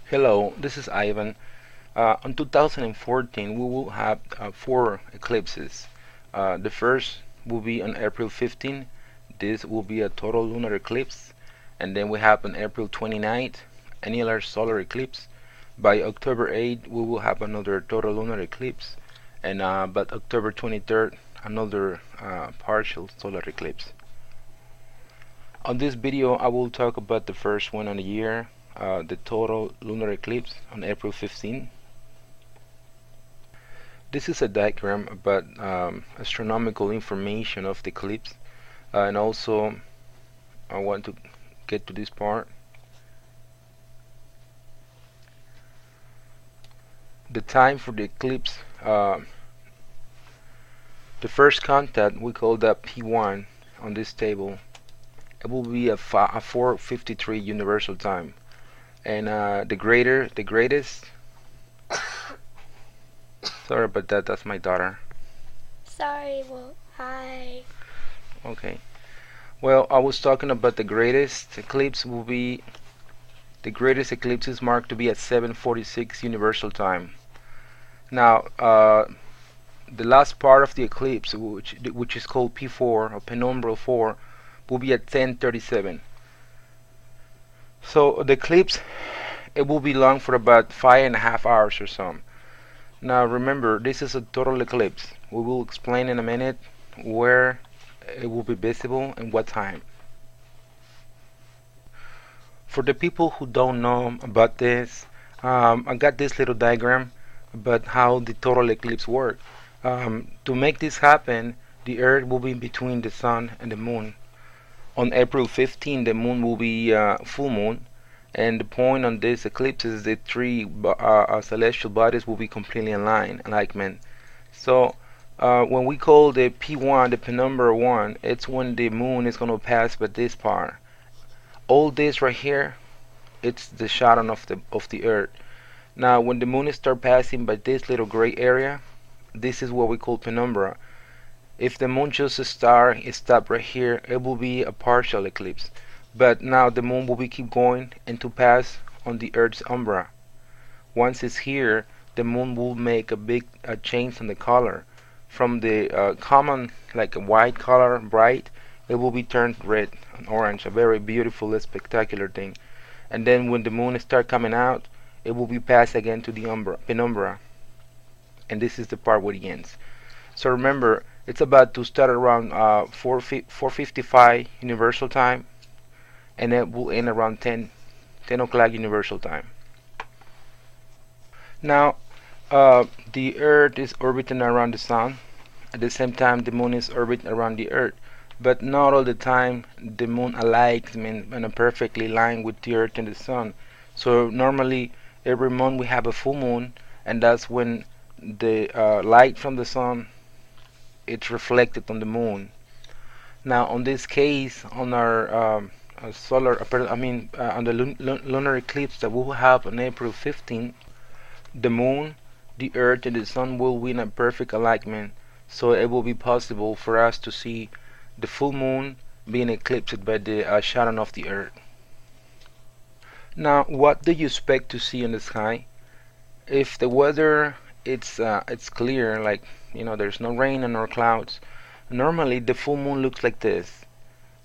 Hello, this is Ivan. On 2014, we will have four eclipses. The first will be on April 15. This will be a total lunar eclipse. And then we have on April 29th, annular solar eclipse. By October 8th, we will have another total lunar eclipse. And but October 23rd, another partial solar eclipse. On this video, I will talk about the first one on the year, the total lunar eclipse on April 15. This is a diagram about astronomical information of the eclipse, and also I want to get to this part. The time for the eclipse, the first contact, we call that P1 on this table. It will be a 4:53 universal time, and the greatest. Sorry about that. That's my daughter. Sorry, well, hi. Okay. Well, I was talking about the greatest eclipse will be the greatest eclipse is marked to be at 7:46 universal time. Now, the last part of the eclipse, which is called P4 or penumbral 4, will be at 10:37. So the eclipse, it will be long for about 5.5 hours or so. Now remember, this is a total eclipse. We will explain in a minute where it will be visible and what time. For the people who don't know about this, I got this little diagram about how the total eclipse works. To make this happen, the Earth will be between the Sun and the Moon. On April 15, the Moon will be full moon, and the point on this eclipse is the three celestial bodies will be completely in alignment. So when we call the P1, the penumbra 1, it's when the Moon is going to pass by this part. All this right here, it's the shadow of the Earth. Now, when the Moon start passing by this little gray area, this is what we call penumbra. If the Moon just stop right here, it will be a partial eclipse. But now the Moon will be keep going and to pass on the Earth's umbra. Once it's here, the Moon will make a big change in the color. From the common, like a white color, bright, it will be turned red and orange, a very beautiful and spectacular thing. And then when the Moon start coming out, it will be passed again to the penumbra. And this is the part where it ends. So remember, it's about to start around 4:55 universal time, and it will end around 10 o'clock universal time. Now, the Earth is orbiting around the Sun. At the same time, the Moon is orbiting around the Earth. But not all the time the Moon aligns in a perfectly line with the Earth and the Sun. So normally, every month we have a full moon, and that's when the light from the Sun it's reflected on the Moon. Now, on this case, on our on the lunar eclipse that we will have on April 15, the Moon, the Earth, and the Sun will be in a perfect alignment, so it will be possible for us to see the full Moon being eclipsed by the shadow of the Earth. Now, what do you expect to see in the sky? If the weather it's clear, like there's no rain and no clouds, normally the full moon looks like this.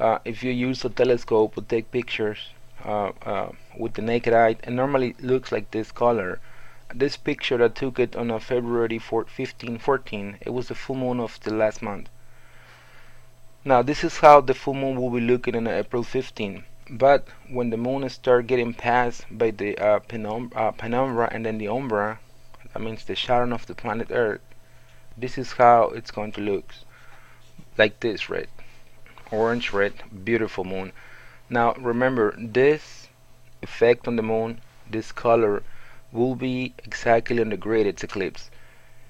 If you use a telescope to take pictures with the naked eye, it normally looks like this color. This picture I took it on a February 15, 14. It was the full moon of the last month. Now this is how the full moon will be looking on April 15. But when the moon start getting passed by the penumbra and then the umbra, that means the shadow of the planet Earth, this is how it's going to look. Like this, red. Orange, red, beautiful moon. Now remember, this effect on the moon, this color, will be exactly on the greatest eclipse.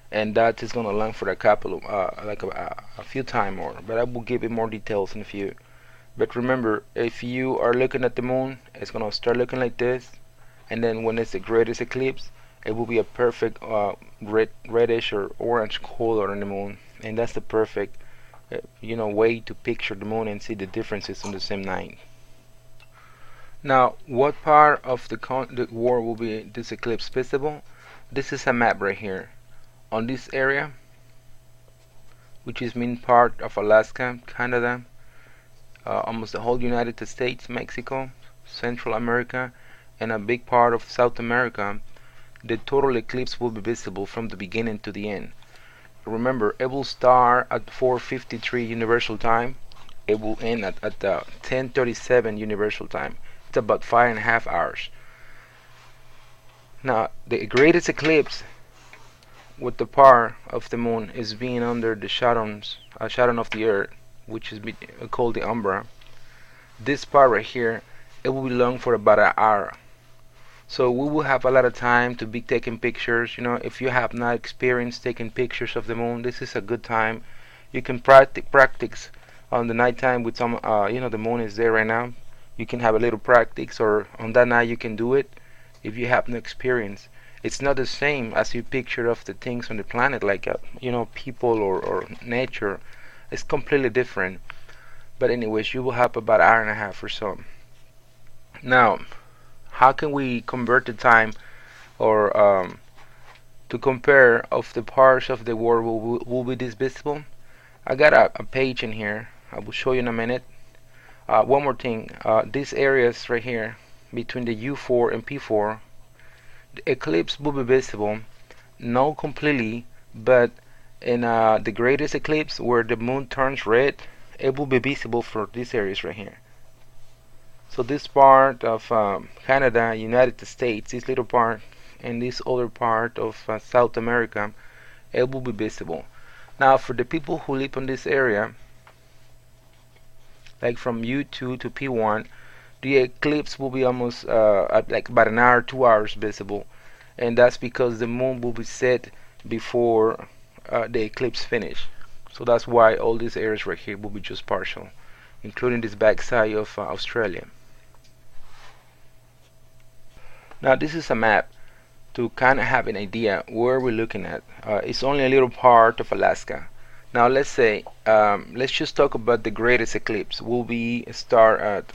And that is going to last for a couple of, a few time more. But I will give you more details in a few. But remember, if you are looking at the moon, it's going to start looking like this. And then when it's the greatest eclipse, it will be a perfect reddish or orange color on the moon. And that's the perfect way to picture the moon and see the differences on the same night. Now, what part of the world will be this eclipse visible? This is a map right here. On this area, which is mean part of Alaska, Canada, almost the whole United States, Mexico, Central America, and a big part of South America, the total eclipse will be visible from the beginning to the end. Remember, it will start at 4:53 Universal Time. It will end at 10:37 Universal Time. It's about 5.5 hours. Now, the greatest eclipse with the part of the moon is being under the shadow of the Earth, which is called the umbra. This part right here, it will be long for about an hour. So we will have a lot of time to be taking pictures. If you have not experienced taking pictures of the moon, this is a good time. You can practice on the nighttime with some, the moon is there right now. You can have a little practice, or on that night you can do it if you have no experience. It's not the same as you picture of the things on the planet, like people or nature. It's completely different. But anyways, you will have about an hour and a half or so. Now, how can we convert the time, or to compare of the parts of the world will be this visible? I got a page in here. I will show you in a minute. One more thing. These areas right here between the U4 and P4, the eclipse will be visible, not completely, but in the greatest eclipse where the moon turns red, it will be visible for these areas right here. So this part of Canada, United States, this little part, and this other part of South America, it will be visible. Now, for the people who live in this area, like from U2 to P1, the eclipse will be almost at like about an hour, 2 hours visible, and that's because the moon will be set before the eclipse finish. So that's why all these areas right here will be just partial, including this backside of Australia. Now this is a map to kind of have an idea where we're looking at. It's only a little part of Alaska. Now let's say, let's just talk about the greatest eclipse. Will be start at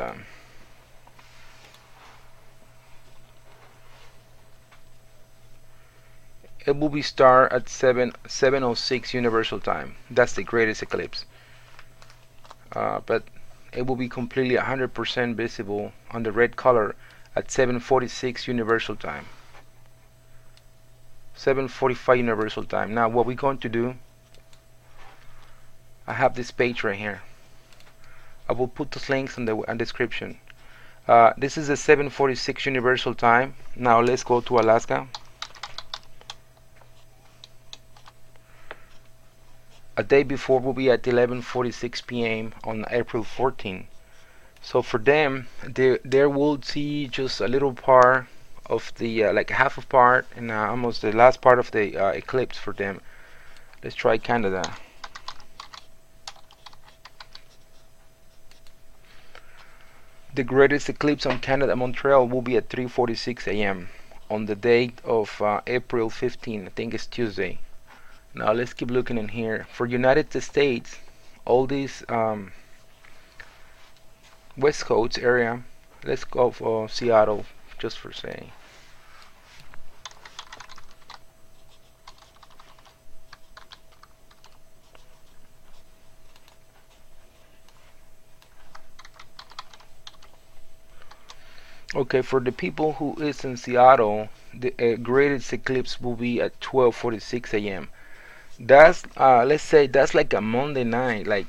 it will be start at 7:06 Universal Time. That's the greatest eclipse. But it will be completely 100% visible on the red color at 7:46 Universal Time. 7:45 Universal Time. Now what we're going to do, I have this page right here. I will put those links in the description. This is the 7:46 Universal Time. Now let's go to Alaska. A day before will be at 11:46 p.m. on April 14. So for them, they will see just a little part of the like half a part and almost the last part of the eclipse for them. Let's try Canada. The greatest eclipse on Canada, Montreal, will be at 3:46 a.m. on the date of April 15. I think it's Tuesday. Now let's keep looking in here. For United States, all these West Coast area, let's go for Seattle just for saying. Okay, for the people who is in Seattle, the greatest eclipse will be at 12:46 a.m. That's let's say that's like a Monday night, like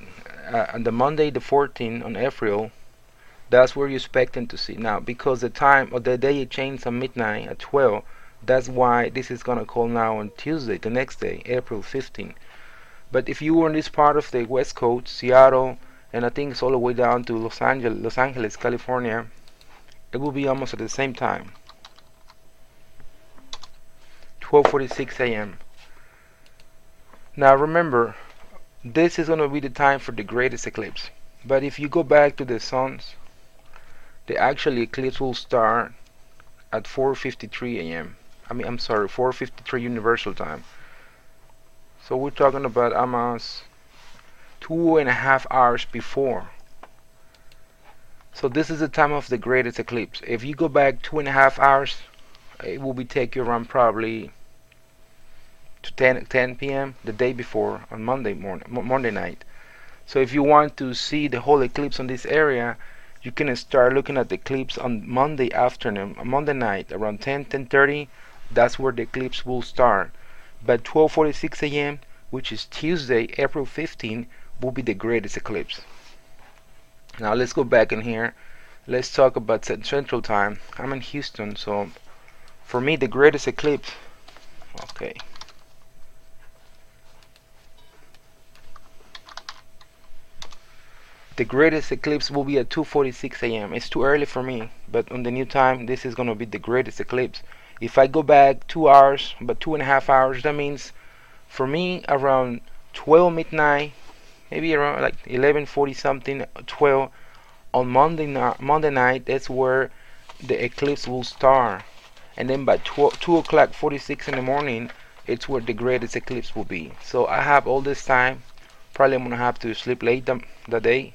on the Monday the 14th on April. That's where you're expecting to see. Now, because the time of the day it changed on midnight at 12, that's why this is gonna call now on Tuesday, the next day, April 15. But if you were in this part of the West Coast, Seattle, and I think it's all the way down to Los Angeles, California, it will be almost at the same time, 12:46 a.m. Now remember, this is going to be the time for the greatest eclipse. But if you go back to the suns, the actual eclipse will start at 4:53 a.m. I'm sorry, 4:53 Universal Time. So we're talking about almost 2.5 hours before. So this is the time of the greatest eclipse. If you go back 2.5 hours, it will be take you around probably to 10 p.m. the day before on Monday morning, Monday night. So if you want to see the whole eclipse on this area, you can start looking at the eclipse on Monday afternoon, Monday night around 10:30. That's where the eclipse will start. By 12:46 a.m., which is Tuesday, April 15, will be the greatest eclipse. Now let's go back in here. Let's talk about Central Time. I'm in Houston, so for me the greatest eclipse. Okay. The greatest eclipse will be at 2:46 a.m. It's too early for me, but on the new time, this is gonna be the greatest eclipse. If I go back 2 hours, but 2.5 hours, that means for me around 12 midnight, maybe around like 11:40 something, 12 on Monday night. That's where the eclipse will start, and then by 2 o'clock 46 in the morning, it's where the greatest eclipse will be. So I have all this time. Probably I'm gonna have to sleep late the day.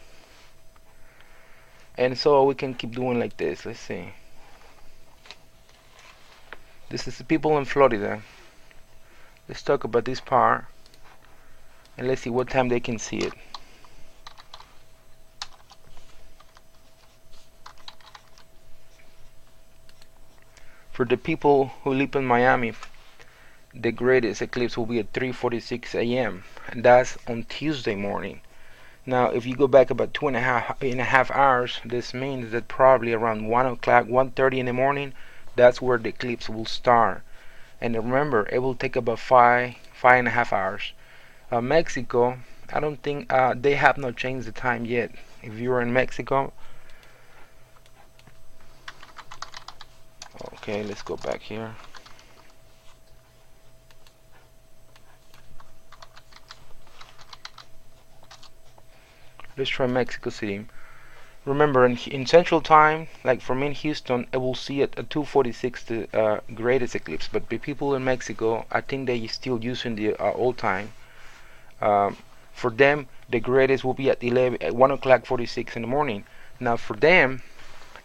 And so we can keep doing like this. Let's see. This is the people in Florida. Let's talk about this part, and let's see what time they can see it. For the people who live in Miami, the greatest eclipse will be at 3:46 a.m. and that's on Tuesday morning. Now, if you go back about 2.5 hours, this means that probably around 1 o'clock, 1:30 in the morning, that's where the eclipse will start. And remember, it will take about 5.5 hours. Mexico, I don't think they have not changed the time yet. If you're in Mexico, okay, let's go back here. Let's try Mexico City. Remember, in Central Time, like for me in Houston, it will see it at 2:46 the greatest eclipse. But the people in Mexico, I think they still using the old time. For them, the greatest will be at 1 o'clock 46 in the morning. Now for them,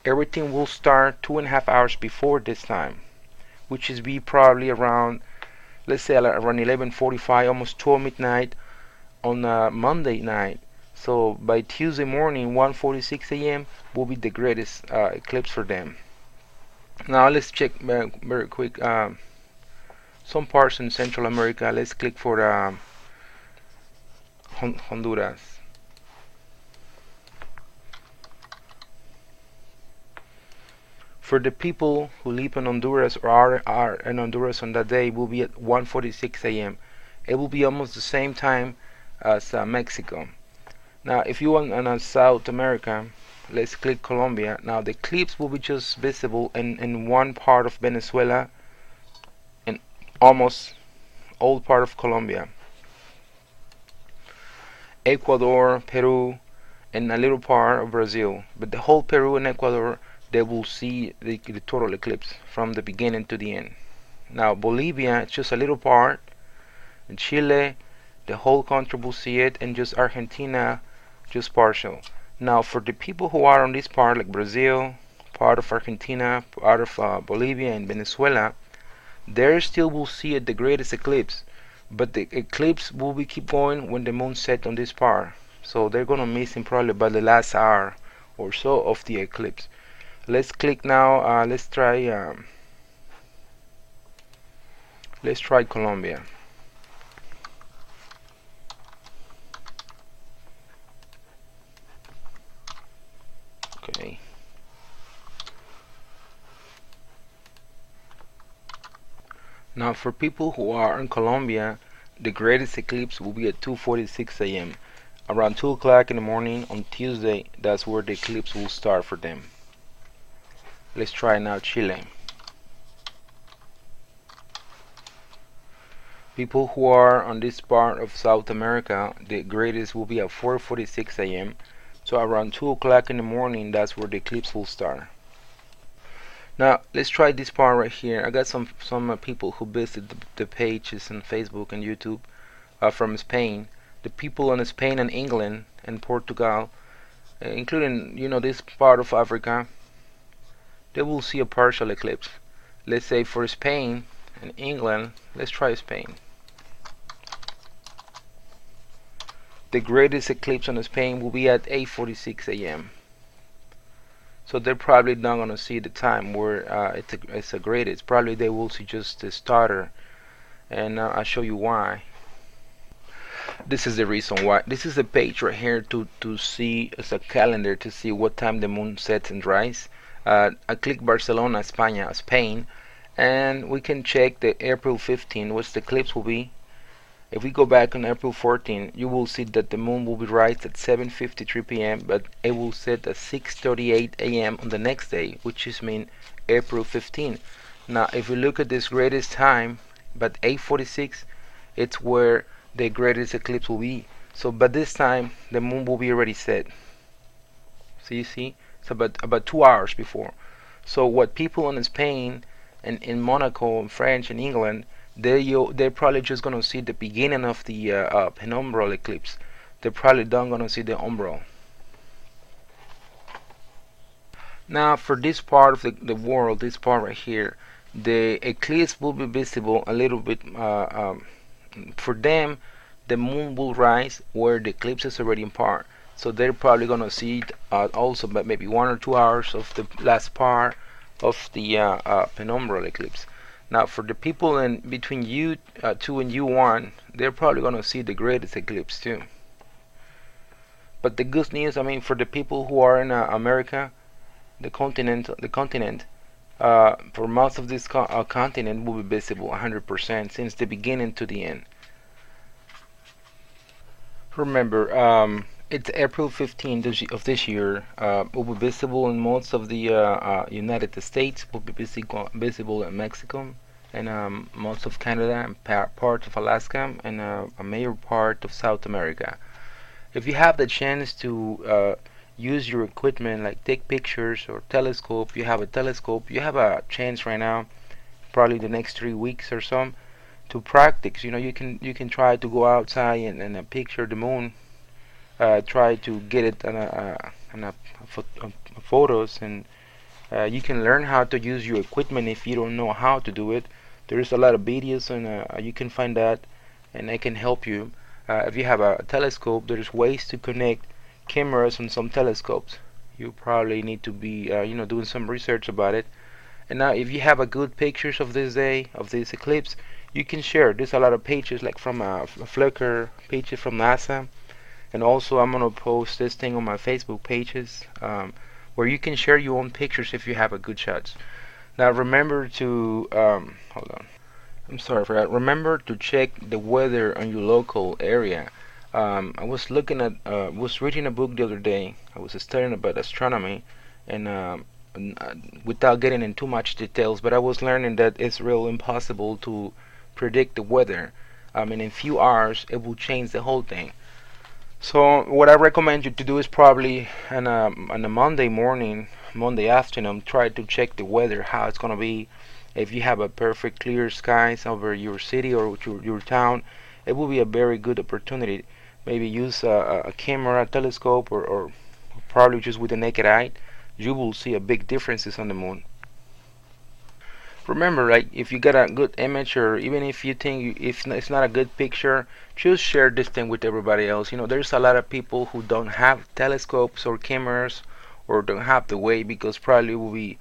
everything will start 2.5 hours before this time, which is be probably around, let's say around 11:45, almost 12 midnight on Monday night. So by Tuesday morning, 1:46 a.m. will be the greatest eclipse for them. Now let's check very quick some parts in Central America. Let's click for Honduras. For the people who live in Honduras or are in Honduras on that day, will be at 1:46 a.m. It will be almost the same time as Mexico. Now, if you want in South America, let's click Colombia. Now, the eclipse will be just visible in one part of Venezuela and almost all part of Colombia, Ecuador, Peru, and a little part of Brazil. But the whole Peru and Ecuador, they will see the total eclipse from the beginning to the end. Now, Bolivia, it's just a little part. In Chile, the whole country will see it, and just Argentina, just partial. Now for the people who are on this part, like Brazil, part of Argentina, part of Bolivia and Venezuela, they still will see it the greatest eclipse, but the eclipse will be keep going when the moon set on this part, so they're gonna miss it probably by the last hour or so of the eclipse. Let's click now. Let's try Colombia. Okay. Now for people who are in Colombia, the greatest eclipse will be at 2:46 a.m. Around 2 o'clock in the morning on Tuesday, that's where the eclipse will start for them. Let's try now Chile. People who are on this part of South America, the greatest will be at 4:46 a.m. So around 2 o'clock in the morning, that's where the eclipse will start. Now let's try this part right here. I got some people who visit the pages on Facebook and YouTube from Spain. The people in Spain and England and Portugal, including this part of Africa, they will see a partial eclipse. Let's say for Spain and England, let's try Spain. The greatest eclipse on Spain will be at 8:46 a.m. So they're probably not gonna see the time where it's a greatest. Probably they will see just the starter, and I'll show you why. This is the reason why. This is a page right here to see as a calendar to see what time the moon sets and rises. I click Barcelona, Spain, and we can check the April 15, which the eclipse will be. If we go back on April 14, you will see that the moon will be rise at 7:53 p.m., but it will set at 6:38 a.m. on the next day, which is mean April 15. Now, if we look at this greatest time, but 8:46, it's where the greatest eclipse will be. So, but this time the moon will be already set. So you see, it's about 2 hours before. So what people in Spain and in Monaco and France and England, they're probably just gonna see the beginning of the penumbral eclipse. They're probably not gonna see the umbral. Now for this part of the world, this part right here, the eclipse will be visible a little bit. For them, the moon will rise where the eclipse is already in part. So they're probably gonna see it also, but maybe 1 or 2 hours of the last part of the penumbral eclipse. Now for the people in between U2 and U1, they're probably gonna see the greatest eclipse too. But the good news, I mean, for the people who are in America, the continent, for most of this continent will be visible 100% since the beginning to the end. Remember, it's April 15 of this year. Will be visible in most of the United States. Will be visible in Mexico and most of Canada and parts of Alaska and a major part of South America. If you have the chance to use your equipment, like take pictures or telescope, you have a telescope, you have a chance right now, probably the next 3 weeks or so, to practice. You can try to go outside and picture the moon, try to get it on photos, and you can learn how to use your equipment if you don't know how to do it. There's a lot of videos, and you can find that, and I can help you. If you have a telescope, there's ways to connect cameras on some telescopes. You probably need to be doing some research about it. And now if you have a good pictures of this day, of this eclipse, you can share. There's a lot of pages like from Flickr, pages from NASA, and also I'm gonna post this thing on my Facebook pages, where you can share your own pictures if you have a good shots. Now remember to hold on, I'm sorry for that. Remember to check the weather on your local area. I was looking at was reading a book the other day. I was studying about astronomy, and without getting into too much details, but I was learning that it's real impossible to predict the weather. In few hours it will change the whole thing. So what I recommend you to do is probably on a Monday morning, Monday afternoon, try to check the weather, how it's gonna be. If you have a perfect clear skies over your city or your town, it will be a very good opportunity. Maybe use a camera, a telescope, or probably just with the naked eye. You will see a big differences on the moon. Remember, like, if you got a good image, or even if you think if it's not a good picture, just share this thing with everybody else. There's a lot of people who don't have telescopes or cameras, or don't have the way, because probably it will be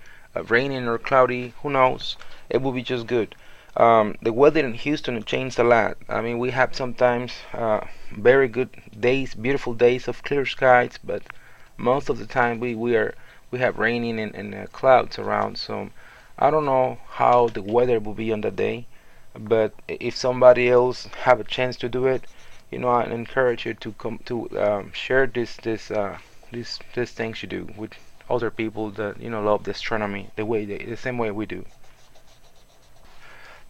raining or cloudy. Who knows? It will be just good. The weather in Houston changed a lot. We have sometimes very good days, beautiful days of clear skies, but most of the time we have raining and clouds around. So I don't know how the weather will be on that day, but if somebody else have a chance to do it, I encourage you to come to share these things you do with other people that love the astronomy the same way we do.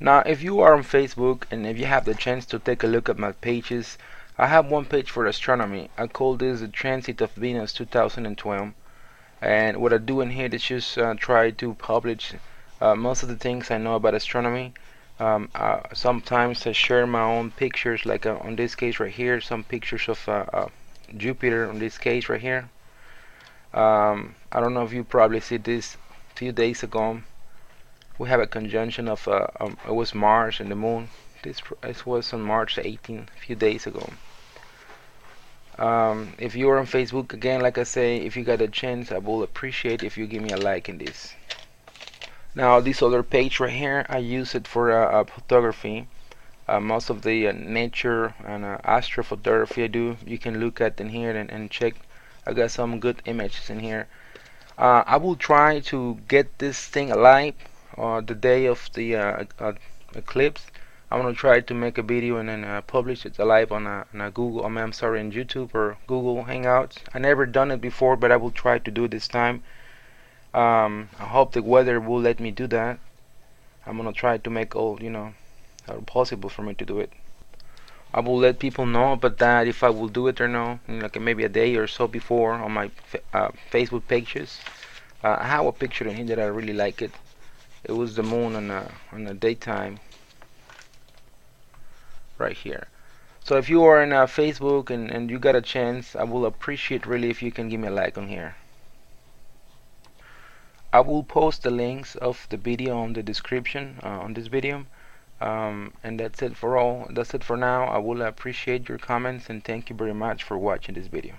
Now, if you are on Facebook and if you have the chance to take a look at my pages, I have one page for astronomy. I call this the Transit of Venus 2012. And what I do in here is just try to publish most of the things I know about astronomy. Sometimes I share my own pictures, like on this case right here, some pictures of Jupiter on this case right here. I don't know if you probably see this. A few days ago, we have a conjunction of it was Mars and the Moon. This was on March 18th, a few days ago. If you are on Facebook, again, like I say, if you got a chance, I will appreciate if you give me a like in this. Now, this other page right here, I use it for photography. Most of the nature and astrophotography I do, you can look at in here and check. I got some good images in here. I will try to get this thing alive the day of the eclipse. I'm gonna try to make a video and then publish it live on a Google. I'm sorry, on YouTube or Google Hangouts. I never done it before, but I will try to do it this time. I hope the weather will let me do that. I'm gonna try to make all possible for me to do it. I will let people know about that if I will do it or no, like maybe a day or so before on my Facebook pages. I have a picture in here that I really like it. It was the moon on the daytime. Right here. So if you are in Facebook and you got a chance, I will appreciate really if you can give me a like on here. I will post the links of the video on the description on this video. And that's it for now. I will appreciate your comments and thank you very much for watching this video.